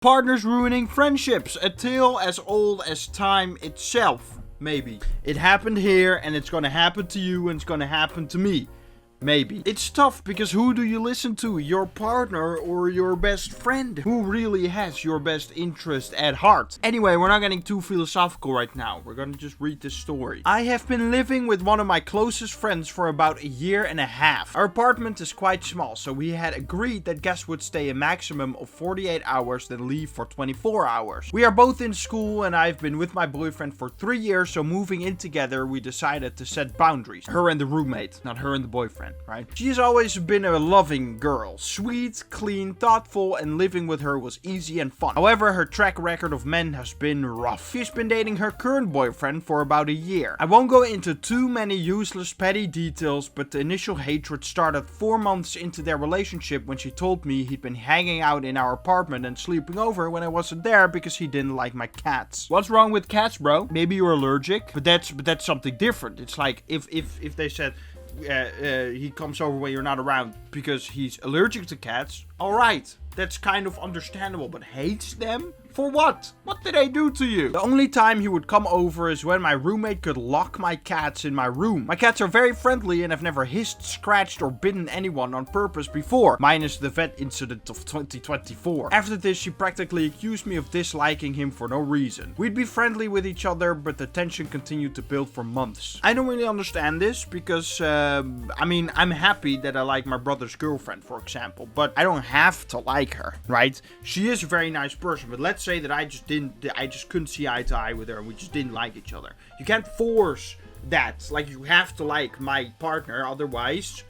Partners ruining friendships, a tale as old as time itself. Maybe. It happened here and it's gonna happen to you and it's gonna happen to me. Maybe. It's tough because who do you listen to? Your partner or your best friend? Who really has your best interest at heart? Anyway, we're not getting too philosophical right now. We're gonna just read this story. I have been living with one of my closest friends for about a year and a half. Our apartment is quite small, so we had agreed that guests would stay a maximum of 48 hours, then leave for 24 hours. We are both in school and I've been with my boyfriend for 3 years, so moving in together, we decided to set boundaries. Her and the roommate, not her and the boyfriend. Right? She has always been a loving girl, sweet, clean, thoughtful, and living with her was easy and fun. However, her track record of men has been rough. She's been dating her current boyfriend for about a year. I won't go into too many useless petty details, but the initial hatred started 4 months into their relationship when she told me he'd been hanging out in our apartment and sleeping over when I wasn't there because he didn't like my cats. What's wrong with cats, bro? Maybe you're allergic, but that's something different. It's like if they said he comes over when you're not around because he's allergic to cats. Alright, that's kind of understandable, but hates them? For what? What did I do to you? The only time he would come over is when my roommate could lock my cats in my room. My cats are very friendly and have never hissed, scratched, or bitten anyone on purpose before, minus the vet incident of 2024. After this, she practically accused me of disliking him for no reason. We'd be friendly with each other, but the tension continued to build for months. I don't really understand this because, I mean, I'm happy that I like my brother's girlfriend, for example, but I don't have to like her, right? She is a very nice person, but let's say that I just couldn't see eye to eye with her and we just didn't like each other. You can't force that. Like, you have to like my partner, otherwise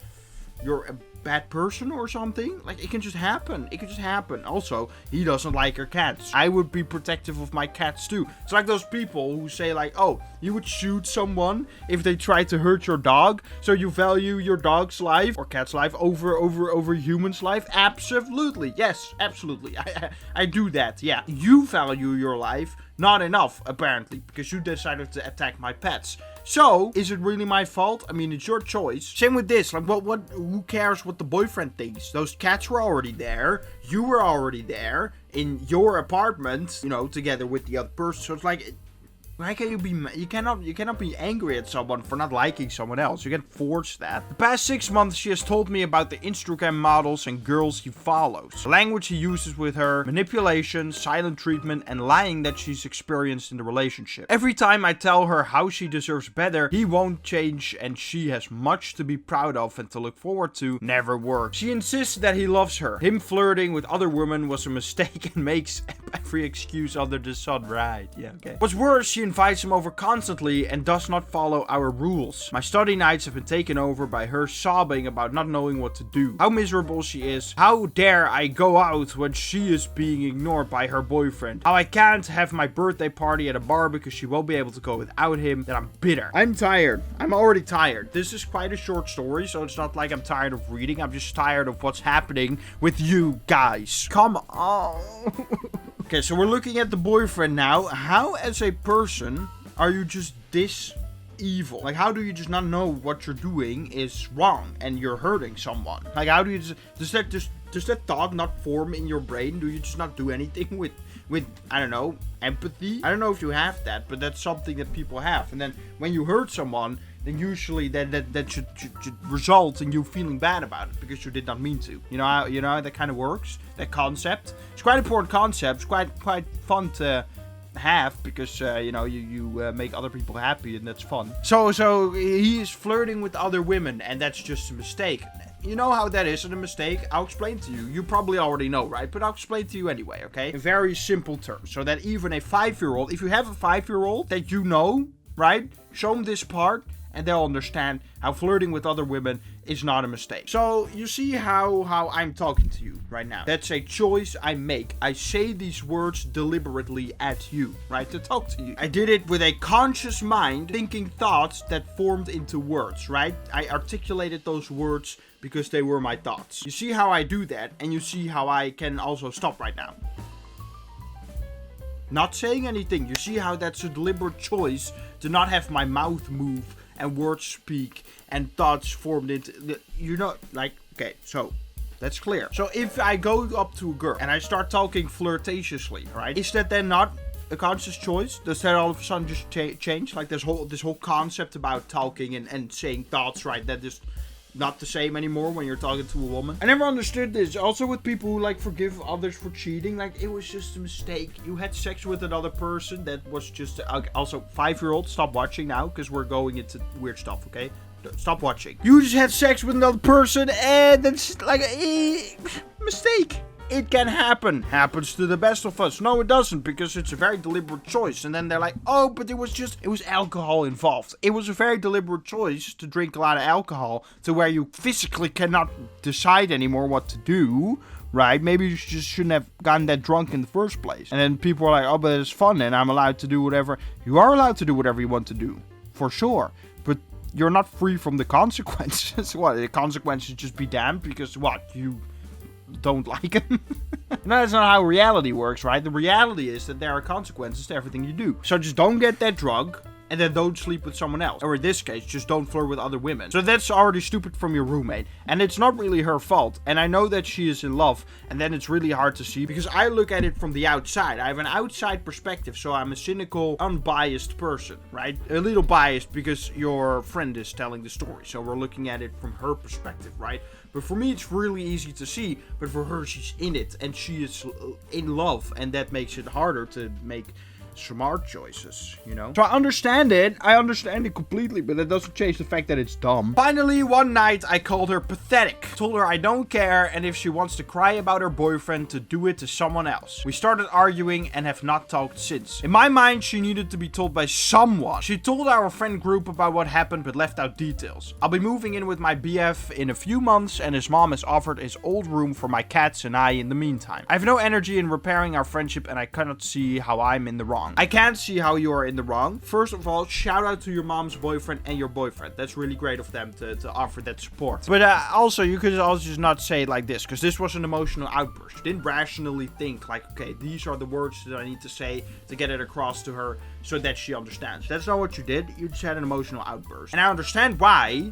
you're a bad person or something. Like, it can just happen. It can just happen. Also, he doesn't like her cats. I would be protective of my cats too. It's like those people who say like, oh, you would shoot someone if they try to hurt your dog, so you value your dog's life or cat's life over human's life. Absolutely. Yes, absolutely. I do that. Yeah. You value your life. Not enough, apparently, because you decided to attack my pets. So, is it really my fault? I mean, it's your choice. Same with this. Like, who cares what the boyfriend thinks? Those cats were already there. You were already there in your apartment, you know, together with the other person. So it's like, how can you be? You cannot be angry at someone for not liking someone else. You can't force that. The past 6 months, she has told me about the Instagram models and girls he follows, the language he uses with her, manipulation, silent treatment, and lying that she's experienced in the relationship. Every time I tell her how she deserves better, he won't change, and she has much to be proud of and to look forward to. Never works. She insists that he loves her. Him flirting with other women was a mistake and makes every excuse under the sun. Right? Yeah. Okay. What's worse, she invites him over constantly and does not follow our rules. My study nights have been taken over by her sobbing about not knowing what to do. How miserable she is. How dare I go out when she is being ignored by her boyfriend. How I can't have my birthday party at a bar because she won't be able to go without him. That I'm bitter. I'm tired. I'm already tired. This is quite a short story, so it's not like I'm tired of reading. I'm just tired of what's happening with you guys. Come on. Okay, so we're looking at the boyfriend now. How, as a person, are you just this evil? Like, how do you just not know what you're doing is wrong and you're hurting someone? Like, how do you does that thought not form in your brain? Do you just not do anything with I don't know, empathy? I don't know if you have that, but that's something that people have. And then when you hurt someone, then usually that should result in you feeling bad about it because you did not mean to. You know how that kind of works? That concept. It's quite an important concept. It's quite fun to have because you make other people happy and that's fun. So he is flirting with other women and that's just a mistake. You know how that is a mistake? I'll explain to you. You probably already know, right? But I'll explain to you anyway, okay? In very simple terms. So that even a 5-year-old, if you have a 5-year-old that you know, right? Show them this part and they'll understand how flirting with other women is not a mistake. So you see how I'm talking to you right now. That's a choice I make. I say these words deliberately at you, right? To talk to you. I did it with a conscious mind, thinking thoughts that formed into words, right? I articulated those words because they were my thoughts. You see how I do that, and you see how I can also stop right now. Not saying anything. You see how that's a deliberate choice to not have my mouth move and words speak and thoughts formed into, okay, so That's clear. So if I go up to a girl and I start talking flirtatiously, right? Is that then not a conscious choice? Does that all of a sudden just change? Like this whole concept about talking and saying thoughts, right? That is not the same anymore when you're talking to a woman. I never understood this. Also with people who like forgive others for cheating. Like it was just a mistake. You had sex with another person. That was just... Also, 5-year-olds, stop watching now because we're going into weird stuff, okay? Stop watching. You just had sex with another person and that's like a mistake. It can happen. Happens to the best of us. No, it doesn't, because it's a very deliberate choice. And then they're like, oh, but it was alcohol involved. It was a very deliberate choice to drink a lot of alcohol to where you physically cannot decide anymore what to do, right? Maybe you just shouldn't have gotten that drunk in the first place. And then people are like, oh, but it's fun and I'm allowed to do whatever. You are allowed to do whatever you want to do, for sure. But you're not free from the consequences. What? The consequences just be damned because what? You don't like him? No, that's not how reality works, right? The reality is that there are consequences to everything you do. So just don't get that drug and then don't sleep with someone else. Or in this case, just don't flirt with other women. So that's already stupid from your roommate. And it's not really her fault. And I know that she is in love. And then it's really hard to see because I look at it from the outside. I have an outside perspective. So I'm a cynical, unbiased person, right? A little biased because your friend is telling the story. So we're looking at it from her perspective, right? But for me, it's really easy to see. But for her, she's in it. And she is in love. And that makes it harder to make smart choices, you know? So I understand it completely, but that doesn't change the fact that it's dumb. Finally, one night, I called her pathetic. Told her I don't care, and if she wants to cry about her boyfriend, to do it to someone else. We started arguing and have not talked since. In my mind, she needed to be told by someone. She told our friend group about what happened, but left out details. I'll be moving in with my BF in a few months, and his mom has offered his old room for my cats and I in the meantime. I have no energy in repairing our friendship, and I cannot see how I'm in the wrong. I can't see how you are in the wrong. First of all, shout out to your mom's boyfriend and your boyfriend. That's really great of them to offer that support. But also, you could also just not say it like this, because this was an emotional outburst. You didn't rationally think like, okay, these are the words that I need to say to get it across to her so that she understands. That's not what you did. You just had an emotional outburst. And I understand why,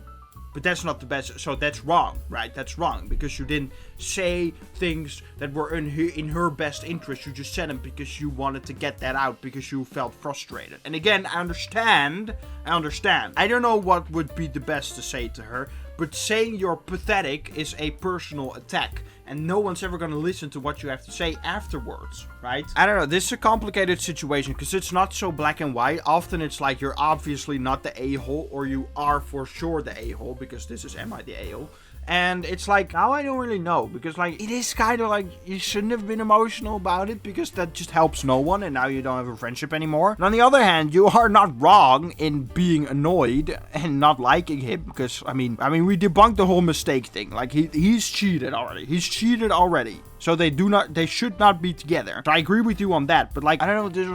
but that's not the best. So that's wrong, right? That's wrong because you didn't say things that were in her best interest. You just said them because you wanted to get that out because you felt frustrated. And again, I understand. I don't know what would be the best to say to her, but saying you're pathetic is a personal attack. And no one's ever going to listen to what you have to say afterwards, right? I don't know. This is a complicated situation because it's not so black and white. Often it's like you're obviously not the a-hole or you are for sure the a-hole because this is am I the a-hole? And it's like, now I don't really know because like it is kind of like you shouldn't have been emotional about it because that just helps no one and now you don't have a friendship anymore. And on the other hand, you are not wrong in being annoyed and not liking him because I mean we debunked the whole mistake thing. Like he's cheated already. So they should not be together. So I agree with you on that, but like, I don't know if this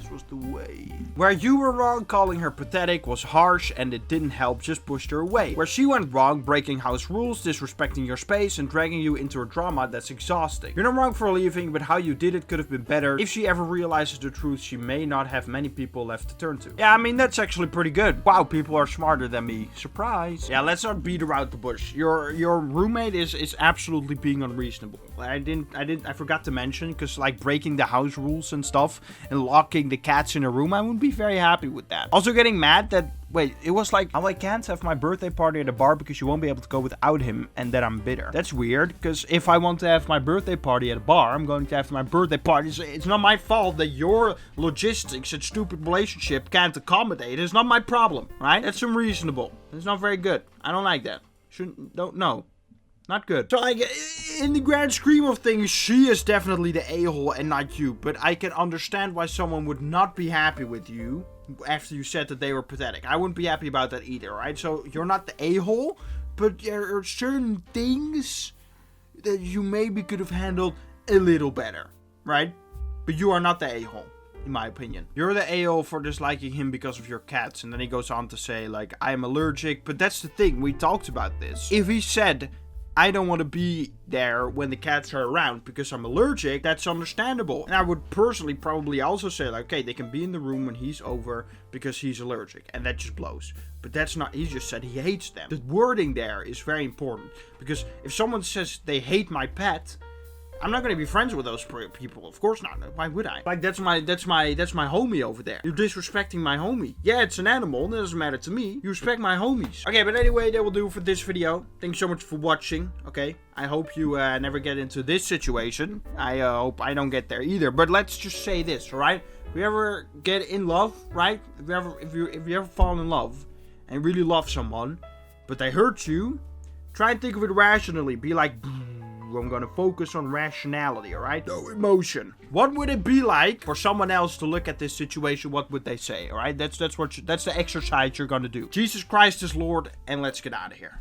was the way. Where you were wrong, calling her pathetic was harsh and it didn't help, just pushed her away. Where she went wrong, breaking house rules, disrespecting your space, and dragging you into a drama that's exhausting. You're not wrong for leaving, but how you did it could have been better. If she ever realizes the truth, she may not have many people left to turn to. Yeah, I mean, that's actually pretty good. Wow, people are smarter than me. Surprise. Yeah, let's not beat around the bush. Your roommate is absolutely being unreasonable. I forgot to mention because like breaking the house rules and stuff and locking the cats in a room, I wouldn't be very happy with that. Also getting mad that it was like, oh, I can't have my birthday party at a bar because you won't be able to go without him and that I'm bitter. That's weird because if I want to have my birthday party at a bar, I'm going to have my birthday party. It's not my fault that your logistics and stupid relationship can't accommodate. It's not my problem, right? That's unreasonable. It's not very good. I don't like that. No. Not good. So, like, in the grand scheme of things, she is definitely the a-hole and not you. But I can understand why someone would not be happy with you after you said that they were pathetic. I wouldn't be happy about that either, right? So, you're not the a-hole, but there are certain things that you maybe could have handled a little better, right? But you are not the a-hole. In my opinion. You're the a-hole for disliking him because of your cats. And then he goes on to say, like, I'm allergic. But that's the thing. We talked about this. If he said, I don't want to be there when the cats are around because I'm allergic. That's understandable. And I would personally probably also say, like, okay, they can be in the room when he's over because he's allergic. And that just blows. But that's not, he just said he hates them. The wording there is very important. Because if someone says they hate my pet, I'm not going to be friends with those people. Of course not. Why would I? Like, that's my homie over there. You're disrespecting my homie. Yeah, it's an animal. That doesn't matter to me. You respect my homies. Okay, but anyway, that will do for this video. Thanks so much for watching. Okay, I hope you never get into this situation. I hope I don't get there either. But let's just say this, alright? If you ever get in love, right? If you ever fall in love and really love someone, but they hurt you, try and think of it rationally. Be like, I'm gonna focus on rationality, alright? No emotion. What would it be like for someone else to look at this situation? What would they say, alright? That's the exercise you're gonna do. Jesus Christ is Lord, and let's get out of here.